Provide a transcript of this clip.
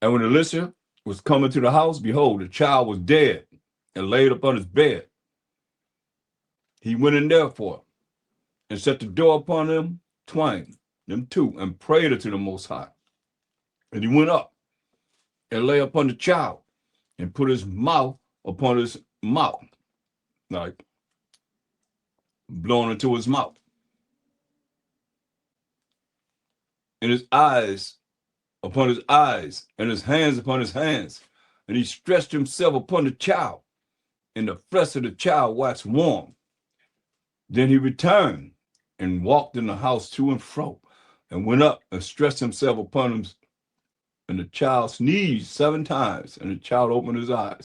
And when Elisha was coming to the house, behold, the child was dead and laid upon his bed. He went in therefore and set the door upon them twain, them two, and prayed unto the Most High. And he went up and lay upon the child and put his mouth upon his mouth, like blowing into his mouth, and his eyes upon his eyes, and his hands upon his hands. And he stretched himself upon the child, and the flesh of the child waxed warm. Then he returned and walked in the house to and fro, and went up and stretched himself upon him. And the child sneezed 7 times, and the child opened his eyes.